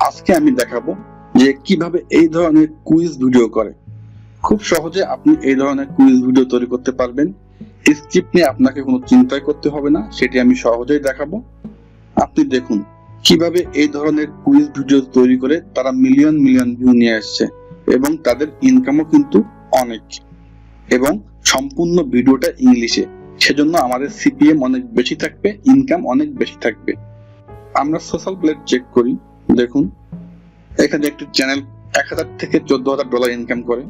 আজকে আমি দেখাবো যে কিভাবে এই ধরনের কুইজ ভিডিও করে। খুব সহজে আপনি এই ধরনের কুইজ ভিডিও তৈরি করতে পারবেন। স্ক্রিপ্ট নিয়ে আপনাকে কোনো চিন্তাই করতে হবে না, সেটি আমি সহজেই দেখাবো। আপনি দেখুন কিভাবে এই ধরনের কুইজ ভিডিও তৈরি করে তারা মিলিয়ন মিলিয়ন ভিউ নিয়ে আসছে এবং তাদের ইনকামও কিন্তু অনেক, এবং সম্পূর্ণ ভিডিওটা ইংলিশে। সেজন্য আমাদের সিপিএম অনেক বেশি থাকবে, ইনকাম অনেক বেশি থাকবে। আমরা সোশ্যাল প্লেট চেক করি, দেখুন এখানে একটি চ্যানেল 1000 থেকে $14,000 ইনকাম করে।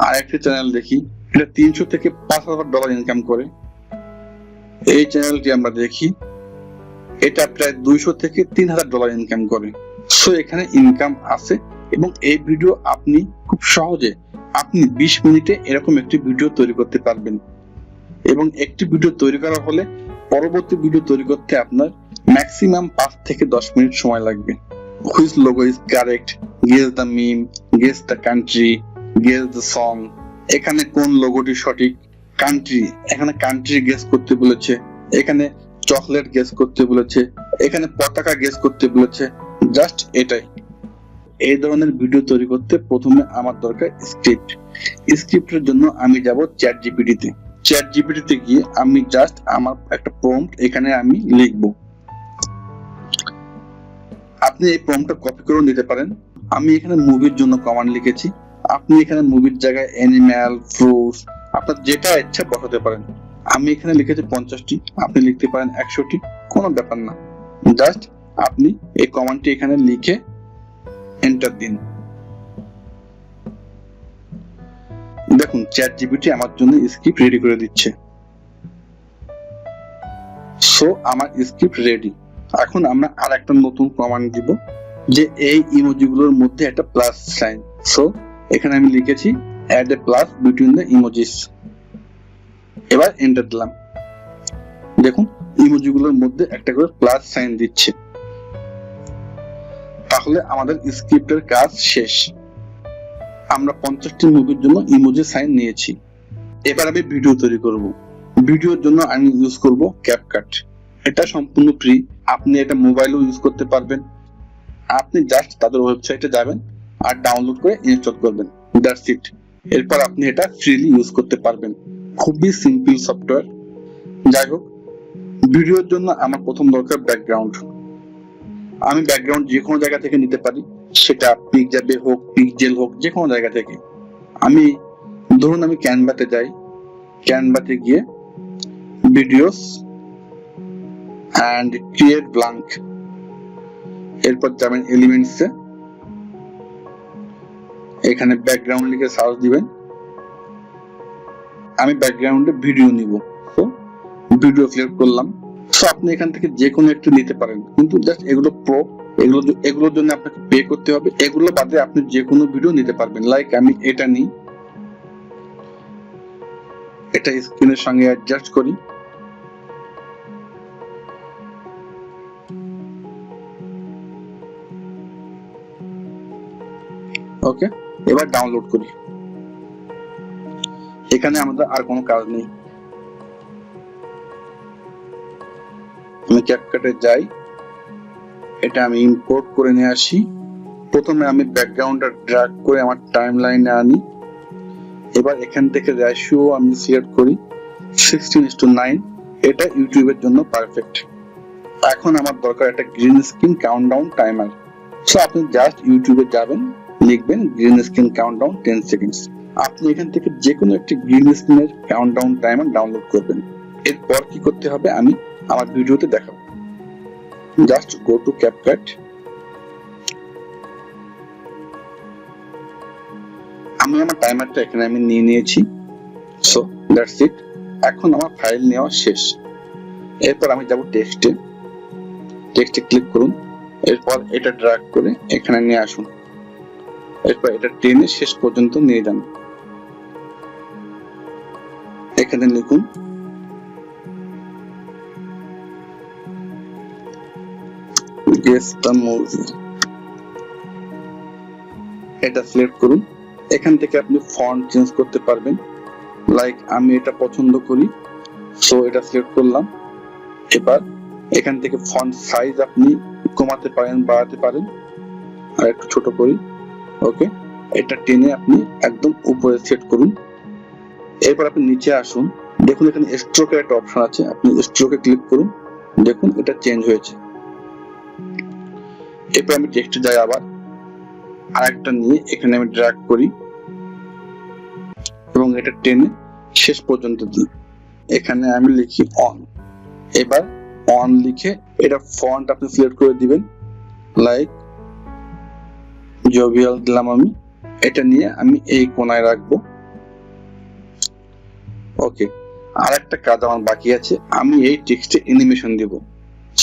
আর একটি চ্যানেল দেখি, এটা 300 থেকে $5,000 ইনকাম করে। এই চ্যানেলটি আমরা দেখি, এটা প্রায় 200 থেকে $3,000 ইনকাম করে। সো এখানে ইনকাম আছে এবং এই ভিডিও আপনি খুব সহজে আপনি 20 মিনিটে এরকম একটি ভিডিও তৈরি করতে পারবেন। এবং একটি ভিডিও তৈরি করা হলে পরবর্তী ভিডিও তৈরি করতে আপনার ম্যাক্সিমাম 5 থেকে 10 মিনিট সময় লাগবে। Which logo is correct? Guess the meme, guess the country, guess the song. এখানে কোন লোগোটি সঠিক? কান্ট্রি, এখানে কান্ট্রি গেস করতে বলেছে, এখানে চকলেট গেস করতে বলেছে, এখানে পতাকা গেস করতে বলেছে। জাস্ট এটাই। এই ধরনের ভিডিও তৈরি করতে প্রথমে আমার দরকার স্ক্রিপ্ট। স্ক্রিপ্টের জন্য আমি যাব ChatGPT তে। ChatGPT তে গিয়ে আমি জাস্ট আমার একটা প্রম্পট এখানে আমি লিখবো। আপনি এই প্রম্পটটা কপি করে নিতে পারেন। আমি এখানে মুভির জন্য কমান্ড লিখেছি, আপনি এখানে মুভির জায়গায় অ্যানিম্যাল, ফ্রুটস, আপনার যেটা ইচ্ছা বসাতে পারেন। আমি এখানে লিখেছি 50টি, আপনি লিখতে পারেন 100টি, কোনো ব্যাপার না। জাস্ট আপনি এই কমান্ডটি এখানে লিখে এন্টার দিন। দেখুন ChatGPT আমার জন্য স্ক্রিপ্ট রেডি করে দিচ্ছে। সো আমার স্ক্রিপ্ট রেডি। এখন আমরা আর একটা নতুন কমান্ড দিব যে এই ইমোজিগুলোর মধ্যে একটা প্লাস সাইন। সো এখানে আমি লিখেছি add a plus between the emojis. এবার এন্টার দিলাম। দেখুন ইমোজিগুলোর মধ্যে একটা করে প্লাস সাইন দিচ্ছে। তাহলে আমাদের স্ক্রিপ্টের কাজ শেষ। আমরা 50টি মুভির জন্য ইমোজি সাইন নিয়েছি। এবার আমি ভিডিও তৈরি করব। ভিডিওর জন্য আমি ইউজ করব CAPCUT। এটা সম্পূর্ণ ফ্রি, আপনি এটা মোবাইলেও ইউজ করতে পারবেন। আপনি জাস্ট তাদের ওয়েবসাইটে যাবেন আর ডাউনলোড করে ইনস্টল করবেন, দ্যাটস ইট। এরপর আপনি এটা ফ্রিলি ইউজ করতে পারবেন। খুবই সিম্পল সফটওয়্যার। যাই হোক, ভিডিওর জন্য আমার প্রথম দরকার ব্যাকগ্রাউন্ড। আমি ব্যাকগ্রাউন্ড যে কোনো জায়গা থেকে নিতে পারি, সেটা পিকজাবে হোক, পিকজেল হোক, যে কোনো জায়গা থেকে। আমি ধরুন আমি ক্যানভাতে যাই, ক্যানভাতে গিয়ে ভিডিওস and create blank, এরপর যাবেন এলিমেন্টসে, এখানে ব্যাকগ্রাউন্ড লিখে সার্চ দিবেন। আমি ব্যাকগ্রাউন্ডে ভিডিও নিব, তো ভিডিও সিলেক্ট করলাম। সো আপনি এখান থেকে যে কোনো একটি নিতে পারেন, কিন্তু জাস্ট এগুলো প্রো, এগুলোর জন্য আপনাকে পে করতে হবে। এগুলো বাদে আপনি যে কোনো ভিডিও নিতে পারবেন। লাইক আমি এটা নিই, এটা স্ক্রিনের সঙ্গে অ্যাডজাস্ট করি। ওকে, এবার ডাউনলোড করি। এখানে আমাদের আর কোনো কাজ নেই। আমি ক্যাপকাটে যাই, এটা আমি ইম্পোর্ট করে নিয়ে আসি। প্রথমে আমি ব্যাকগ্রাউন্ডটা ড্র্যাগ করে আমার টাইমলাইনে আনি। এবার এখান থেকে রেশিও আমি সিলেক্ট করি 16:9। এটা ইউটিউবের জন্য পারফেক্ট। এখন আমার দরকার একটা green screen countdown timer. So আপনি জাস্ট ইউটিউবে যাবেন, লিখবেন গ্রিন স্ক্রিন কাউন্টডাউন 10 সেকেন্ডস। আপনি এখান থেকে যে কোনো একটি গ্রিন স্ক্রিনের কাউন্টডাউন টাইমার ডাউনলোড করবেন। এরপর কি করতে হবে আমি আমার ভিডিওতে দেখাবো। Just go to CAPCUT। আমি আমার টাইমারটা এখানে আমি নিয়ে নিয়েছি। So that's it. এখন আমার ফাইল নেওয়া শেষ। এরপর আমি যাব টেক্সটে ক্লিক করুন। এরপর এটা ড্র্যাগ করে এখানে নিয়ে আসুন। এরপর এটা টেনে শেষ পর্যন্ত নিয়ে যান। এখানে লিখুন guess the movie। এটা সিলেক্ট করুন। এখান থেকে আপনি ফন্ট চেঞ্জ করতে পারবেন। লাইক আমি এটা পছন্দ করি, সো এটা সিলেক্ট করলাম। এবার এখান থেকে ফন্ট সাইজ আপনি কমাতে পারেন, বাড়াতে পারেন। আর একটু ছোট করি। ওকে, এটা টেনে আপনি একদম উপরে সেট করুন। এরপর আপনি নিচে আসুন, দেখুন এখানে স্ট্রোকের একটা অপশন আছে, আপনি স্ট্রোকে ক্লিক করুন, দেখুন এটা চেঞ্জ হয়েছে। এরপর আমি টেক্সটে যাই, আবার আরেকটা নিয়ে এখানে আমি ড্র্যাগ করি এবং এটা টেনে শেষ পর্যন্ত দিই। এখানে আমি লিখি অন। এবার অন লিখে এটা ফন্ট আপনি সিলেক্ট করে দিবেন, লাইক জোভিয়াল দিলাম আমি। এটা নিয়ে আমি এই কোনায় রাখবো। ওকে, আর একটা কাজ আমার বাকি আছে, আমি এই টেক্সটে অ্যানিমেশন দিব।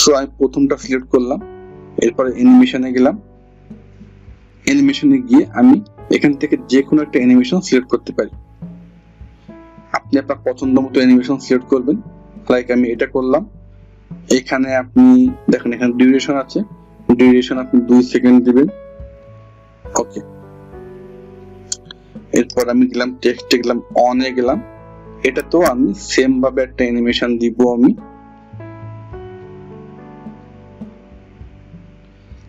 সো আমি প্রথমটা সিলেক্ট করলাম, এরপরে অ্যানিমেশনে গেলাম। অ্যানিমেশনে গিয়ে আমি এখান থেকে যে কোনো একটা অ্যানিমেশন সিলেক্ট করতে পারি। আপনি আপনার পছন্দ মতো অ্যানিমেশন সিলেক্ট করবেন, লাইক আমি এটা করলাম। এখানে আপনি দেখেন এখানে ডিউরেশন আছে, ডিউরেশন আপনি 2 সেকেন্ড দিবেন। ওকে, এরপর আমি গেলাম টেক্সটে, গেলাম অনে গেলাম। এটা তো আমি সেম ভাবে একটা অ্যানিমেশন দিব আমি,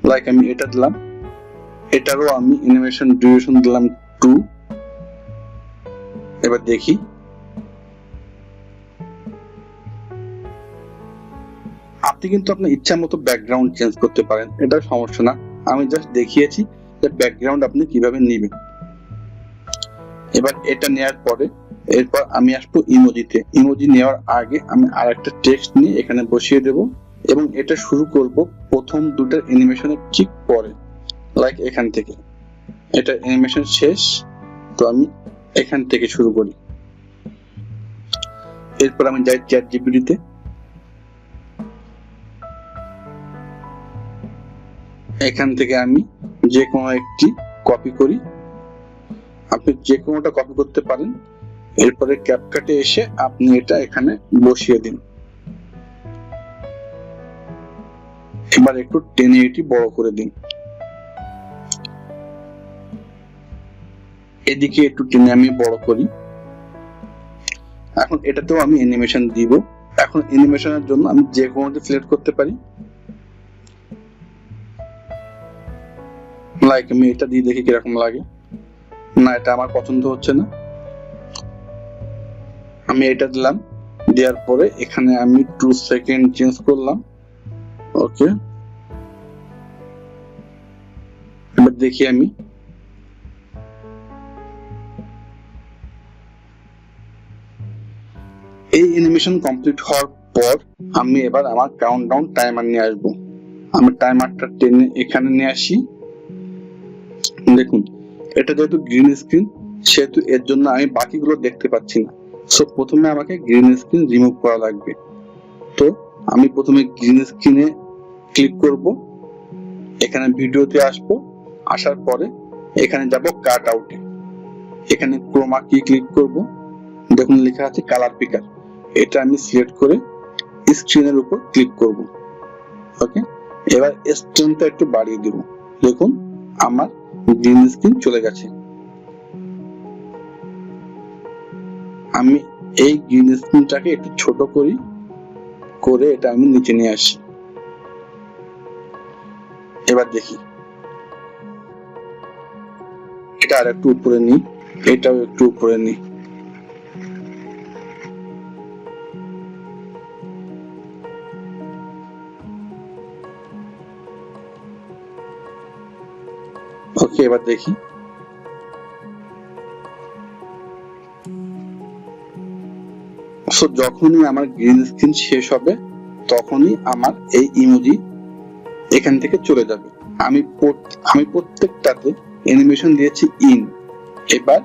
লাইক আমি এটা দিলাম। এটারও আমি অ্যানিমেশন ডিউরেশন দিলাম 2। এবার দেখি, আপনি কিন্তু আপনার ইচ্ছা মতো ব্যাকগ্রাউন্ড চেঞ্জ করতে পারেন, এটা সমস্যা না। আমি জাস্ট দেখিয়েছি যে ব্যাকগ্রাউন্ড আপনি কিভাবে নেবেন। এবার এটা নেওয়ার পরে এরপর আমি আসবো ইমোজিতে। ইমোজি নেওয়ার আগে আমি আরেকটা টেক্সট নিয়ে এখানে বসিয়ে দেব এবং এটা শুরু করব প্রথম দুটো অ্যানিমেশনের ঠিক পরে, লাইক এখান থেকে। এটা অ্যানিমেশন শেষ, তো আমি এখান থেকে শুরু করি। এরপর আমি যাই চ্যাট জিপিটিতে। এখান থেকে আমি যে কোনো একটি কপি করি, আপনি যে কোনোটা কপি করতে পারেন। এরপরে ক্যাপকাটে এসে আপনি এটা এখানে বসিয়ে দিন। এবার একটু 1080 বড় করে দিন, এদিকে একটু টেনে আমি বড় করি। এখন এটাতেও আমি অ্যানিমেশন দিব। এখন অ্যানিমেশনের জন্য আমি যে কোনোটা সিলেক্ট করতে পারি, লাইক আমি এটা দিয়ে দেখি কিরকম লাগে। না, এটা আমার পছন্দ হচ্ছে না, আমি এটা দিলাম। দেওয়ার পরে এখানে আমি 2 সেকেন্ড চেঞ্জ করলাম। ওকে, এবার দেখি আমি এই অ্যানিমেশন কমপ্লিট হওয়ার পর আমি এবার আমার কাউন্টডাউন টাইমার নিয়ে আসবো। আমি টাইমারটা টেনে এখানে নিয়ে আসি। দেখুন এটা যেহেতু গ্রিন স্ক্রিন, সেহেতু এর জন্য আমি বাকিগুলো দেখতে পাচ্ছি না। সো প্রথমে আমাকে গ্রিন স্ক্রিন রিমুভ করা লাগবে। তো আমি প্রথমে গ্রিন স্ক্রিনে ক্লিক করব, এখানে ভিডিওতে আসবো, আসার পরে এখানে যাব কাট আউটে। এখানে ক্রোমা কি ক্লিক করব, দেখুন লেখা আছে কালার পিকার। এটা আমি সিলেক্ট করে স্ক্রিনের উপর ক্লিক করব। ওকে, এবার স্ক্রিনটা একটু বাড়িয়ে দেব। দেখুন আমার গ্রিন স্ক্রিন চলে গেছে। আমি এই গ্রিন স্ক্রিনটাকে একটু ছোট করি, করে এটা আমি নিচে নিয়ে আসি। এবার দেখি, এটা আর একটু উপরে নিই, এটাও একটু উপরে নিই। ওকে, এবার দেখি, সো যখনই আমার গ্রিন স্ক্রিন শেষ হবে তখনই আমার এই ইমোজি এখান থেকে চলে যাবে। আমি প্রত্যেকটাতে অ্যানিমেশন দিয়েছি ইন। এবার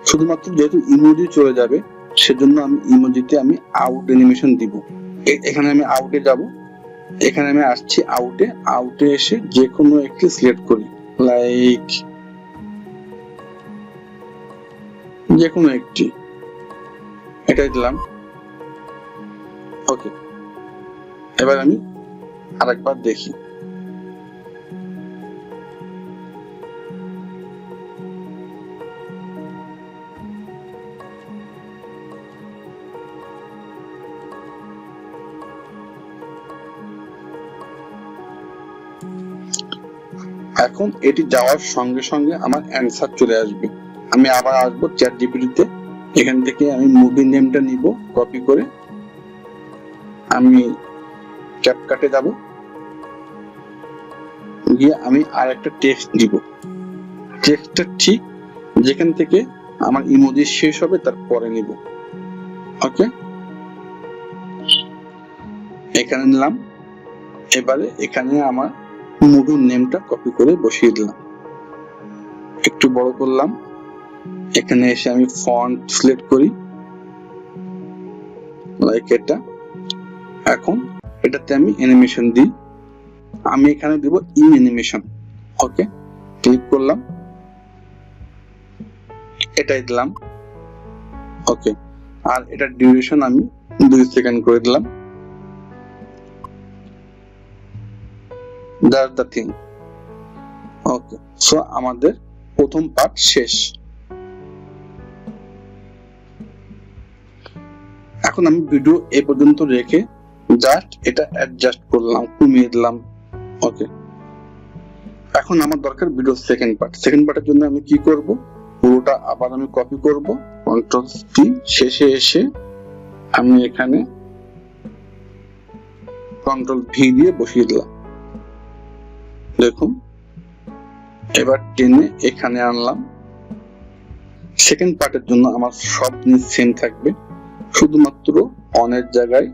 শুধুমাত্র যেহেতু ইমোজি চলে যাবে সেজন্য আমি ইমোজিতে আমি আউট অ্যানিমেশন দিব। এখানে আমি আউটে যাব, এখানে আমি আসছি আউটে। আউটে এসে যে কোনো একটি সিলেক্ট করি, লাইক যে কোনো একটি, এটাই দিলাম। ওকে, এবার আমি আরেকবার দেখি। এখন এটি যাওয়ার সঙ্গে সঙ্গে আমার অ্যান্সার চলে আসবে। আমি আবার আসবো ChatGPT-তে, এখান থেকে আমি মুভি নেমটা নিব, কপি করে আমি ক্যাপকাটে যাব, গিয়ে আমি আর একটা টেক্সট দিব। টেক্সটটা ঠিক যেখান থেকে আমার ইমোজি শেষ হবে তার পরে নিব। ওকে, এখানে নিলাম। এবারে এখানে আমার মুভির নেমটা কপি করে বসিয়ে দিলাম, একটু বড় করলাম। এখানে এসে আমি ফন্ট সিলেক্ট করি, লাইক এটা। এখন এটাতে আমি অ্যানিমেশন দিই, আমি এখানে দিব ইন অ্যানিমেশন। ওকে, ক্লিক করলাম, এটাই দিলাম। ওকে, আর এটার ডিউরেশন আমি 2 সেকেন্ড করে দিলাম। That's the thing. Okay, so আমাদের প্রথম পার্ট শেষ। এখন আমি ভিডিও এই পর্যন্ত রেখে জাস্ট এটা অ্যাডজাস্ট করলাম, কমিয়ে দিলাম। ওকে, এখন আমার দরকার ভিডিও সেকেন্ড পার্ট। সেকেন্ড পার্টের জন্য আমি কি করব, পুরোটা আবার আমি কপি করব, কন্ট্রোল সি, শেষে এসে আমি এখানে কন্ট্রোল ভি দিয়ে বসিয়ে দিলাম। দেখুন, এবার টেনে এখানে আনলাম। সেকেন্ড পার্টের জন্য আমার সব জিনিস সেম থাকবে, শুধুমাত্র অনের জায়গায়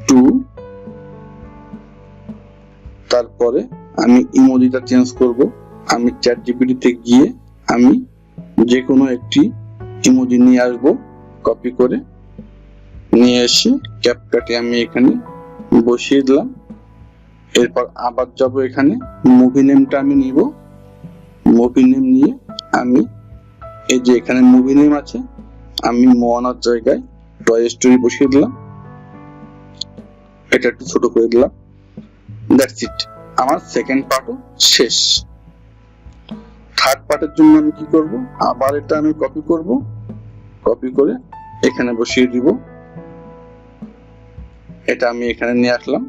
2, তারপরে আমি ইমোজিটা চেঞ্জ করব। আমি ChatGPT-তে গিয়ে আমি যে কোনো একটি ইমোজি নিয়ে আসব, কপি করে নিয়ে এসে ক্যাপকাটে আমি এখানে বসিয়ে দিলাম। এরপর আবার যাব, এখানে মুভি নেমটা আমি নিব। মুভি নেম নিয়ে আমি এই যে এখানে মুভি নেম আছে, আমি মোয়ানার জায়গায় টয় স্টোরি বসিয়ে দিলাম, এটা একটু ছোট করে দিলাম। দ্যাটস ইট, আমার সেকেন্ড পার্টও শেষ। থার্ড পার্টের জন্য আমি কি করব, আবার এটা আমি কপি করব, কপি করে এখানে বসিয়ে দিব। এটা আমি এখানে নিয়ে আসলাম।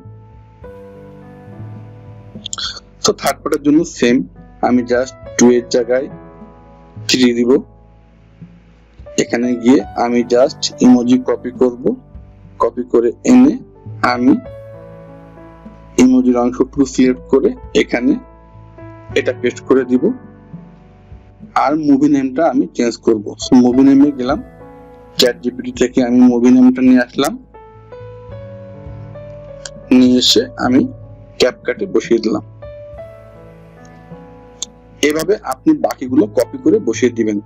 তো থার্ড পার্টের জন্য সেম, আমি জাস্ট 2 এর জায়গায় 3 দিব। এখানে গিয়ে আমি জাস্ট ইমোজি কপি করব, কপি করে এনে আমি ইমোজির অংশটুকু সিলেক্ট করে এখানে এটা পেস্ট করে দিব। আর মুভি নেমটা আমি চেঞ্জ করব। সো মুভি নেমে গেলাম, ChatGPT থেকে আমি মুভি নেমটা নিয়ে আসলাম, নিয়ে এসে আমি ক্যাপকাটে বসিয়ে দিলাম। এভাবে আপনি বাকিগুলো কপি করে বসিয়ে দিবেন।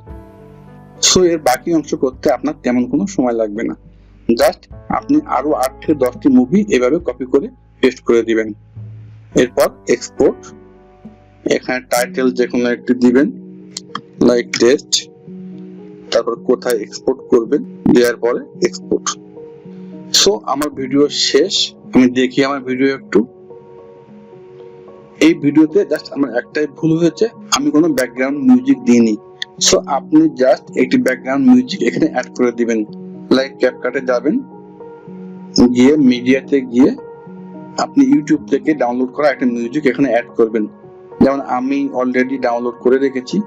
সো এর বাকি অংশ করতে আপনার তেমন কোনো সময় লাগবে না, জাস্ট আপনি আরো 8 থেকে 10টি মুভি এভাবে কপি করে পেস্ট করে দিবেন। এরপর এক্সপোর্ট, এখানে টাইটেল যে কোনো একটি দিবেন, লাইক টেস্ট, তারপর কোথায় এক্সপোর্ট করবেন, দেওয়ার পরে এক্সপোর্ট। সো আমার ভিডিও শেষ, আমি দেখি আমার ভিডিও একটু। এই ভিডিওতে জাস্ট আমার একটাই ভুল হয়েছে, আমি কোনো ব্যাকগ্রাউন্ড মিউজিক দিইনি। সো আপনি জাস্ট একটি ব্যাকগ্রাউন্ড মিউজিক এখানে অ্যাড করে দিবেন। লাইক ক্যাপকাটে যাবেন, গিয়ে মিডিয়াতে গিয়ে আপনি ইউটিউব থেকে ডাউনলোড করা একটা মিউজিক এখানে অ্যাড করবেন। যেমন আমি অলরেডি ডাউনলোড করে রেখেছি,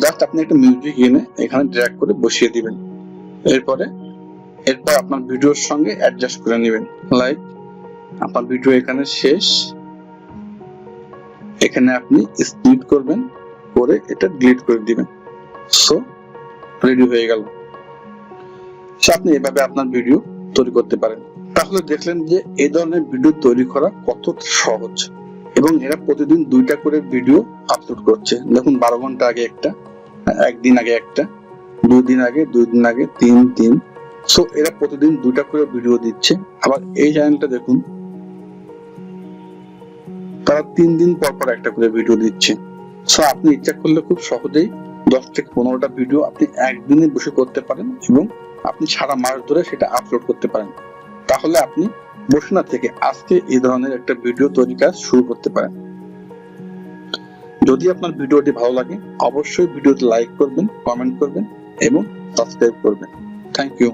জাস্ট আপনি একটা মিউজিক এনে এখানে ড্র্যাগ করে বসিয়ে দিবেন। এরপর আপনার ভিডিওর সঙ্গে অ্যাডজাস্ট করে নেবেন। লাইক আপনার ভিডিও এখানে শেষ, এখানে আপনি স্প্লিট করবেন, করে এটা ডিলিট করে দিবেন। সো রেডি হয়ে গেল। সো আপনি এভাবে আপনার ভিডিও তৈরি করতে পারেন। তাহলে দেখলেন যে এই ধরনের ভিডিও তৈরি করা কত সহজ, এবং এরা প্রতিদিন 2টা করে ভিডিও আপলোড করছে। দেখুন 12 ঘন্টা আগে একটা, একদিন আগে একটা, 2 দিন আগে, 2 দিন আগে, 3 সো এরা প্রতিদিন 2টা করে ভিডিও দিচ্ছে। আবার এই চ্যানেলটা দেখুন, তারা 3 দিন পর পর একটা করে ভিডিও দিচ্ছে। সো আপনি ইচ্ছা করলে খুব সহজেই 10 থেকে 15টা ভিডিও আপনি একদিনে বসে করতে পারেন, এবং আপনি সারা মাস ধরে সেটা আপলোড করতে পারেন। তাহলে আপনি বসে না থেকে আজকে এই ধরনের একটা ভিডিও তৈরি কাজ শুরু করতে পারেন। যদি আপনার ভিডিওটি ভালো লাগে, অবশ্যই ভিডিওতে লাইক করবেন, কমেন্ট করবেন এবং সাবস্ক্রাইব করবেন। Thank you.